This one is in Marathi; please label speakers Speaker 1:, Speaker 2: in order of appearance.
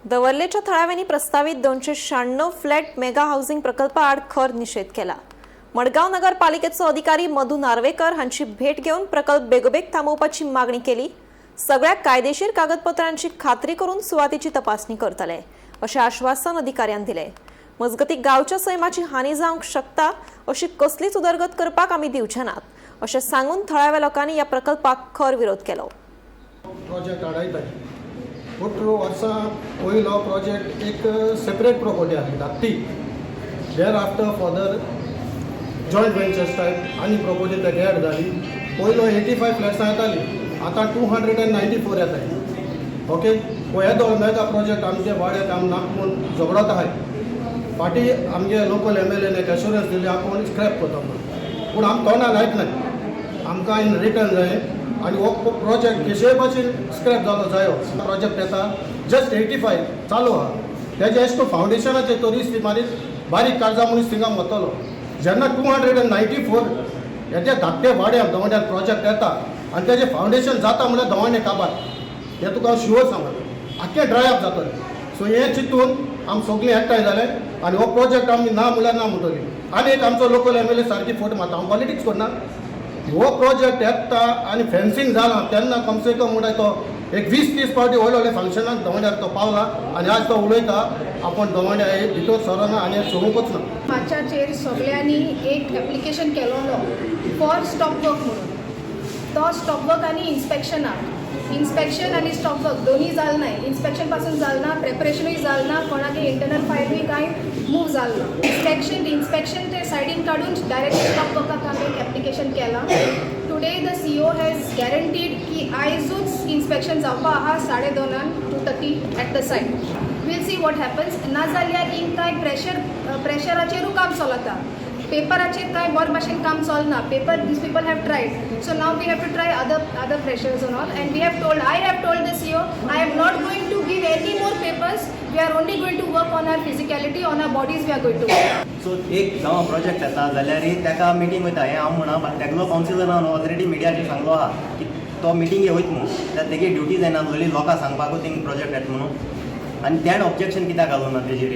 Speaker 1: दवर्लेच्या थळाव्यांनी प्रस्तावित 296 फ्लॅट मेगा हाऊसिंग प्रकल्पाआड खर निषेध केला। मडगाव नगरपालिकेचो अधिकारी मधु नार्वेकर हांची भेट घेऊन प्रकल्प बेगोबेग थांबोवपाची मागणी केली। सगळ्या कायदेशीर कागदपत्रांची खात्री करून सुवातेची तपासणी करतले अशें आश्वासन अधिकाऱ्यांनी दिले। मजगती गांवच्या सैमाची हानी जावंक शकता अशी कसलीच उदरगत करपाक आमी दिवचे नात अशें सांगून थळाव्या लोकांनी ह्या प्रकल्पाक खर विरोध केलो।
Speaker 2: प्रोजेक्ट आडायताय बट वर्सां पयलो प्रोजेक्ट एक सेपरेट प्रॉपर्टी आसली धाकटी there after further joint ventures type आनी प्रॉपर्टी तेका एड जाली। पयलो 85 फ्लॅट्सां येताली, आतां 294 येताय। ओके हे दोन मेगा प्रोजेक्ट आमचे वाड्याक आम नाक म्हूण झगडत आहाय। फाटी आमगे लोकल MLA एक एश्युरन्स दिली आपूण स्क्रॅप करता म्हणून, पूण आमी तोंडां लायक आमकां इन रिटर्न जाय आनी हो प्रोजेक्ट केशे भाशेन स्क्रॅप जालो जायो। प्रोजेक्ट येता जस्ट 85 चालू आहा, तेजे एश फावंडेशनाचे तोरीस ती मारीत बारीक काळजा मनीस थिंगा वतलो। जेन्ना 294 हेजे धाकटे वाड्याक दवंड्याक प्रोजेक्ट येता आनी तेजें फावंडेशन जाता म्हणल्यार दवंडे काबार, हें तुका हांव शुअर सांगता आख्खें ड्राय अप जातलें। सो हें चिंतून आमी सगळीं एकठांय जाले आनी हो प्रोजेक्ट आमी ना म्हणल्यार ना म्हणटली। आनी एक आमचो लोकल MLA सारकी फोट मारता, हांव पॉलिटिक्स करना। हो प्रोजेक्ट येता आनी फेन्सिंग जाला तेन्ना कम से कम म्हणटा तो एक 20-30 फावटी व्हडले व्हडले फंक्शनाक दवंड्यार तो पावला आनी आज तो उलयता आपूण दवंड्या भितर सरना आनी सोडूंकच ना।
Speaker 3: माच्याचेर सगळ्यांनी एक एप्लिकेशन केलोलो फॉर स्टॉप वर्क म्हणून। तो स्टॉप वर्क आनी इन्स्पेक्शन आनी स्टॉप वर्क दोन्ही जाल नाही। इन्स्पेक्शन पासून जाल ना, प्रेपरेशनूय जाल ना, कोणागे इंटरनल फायलूय कांय मूव जाल ना। इन्स्पेक्शन ते सायडीन काडून डायरेक्ट स्टॉप वर्काक आमी एक एप्लिकेशन केला। Today the CEO has guaranteed की आयजूच इन्स्पेक्शन जावपा आहा 2:30 2:30 at the site. Will see what happens. ना जाल्यार इन कांय प्रेशराचेरूय काम चलता, पेपराचेर कांय बरे भाशेन काम चलना। Paper these people have tried, so now we have to try other pressures and all and we have told I have told the CEO I am not going to give any more papers, we are only going to work on our physicality, on our bodies we are going to work.
Speaker 4: So एक जावं प्रोजेक्ट येता जाल्यार ताका मिटींग वयता, हें हांव म्हणा तेगलो कावन्सिलरान ऑलरेडी मिडियाचेर सांगलो आहा की तो मिटींगे वयता म्हणून, जाल्यार तेगे ड्युटी जायना लोकांक सांगपाकूच थिंग प्रोजेक्ट येता म्हणून, आनी तेणें ऑब्जेक्शन कित्याक घालूं ना तेजेर।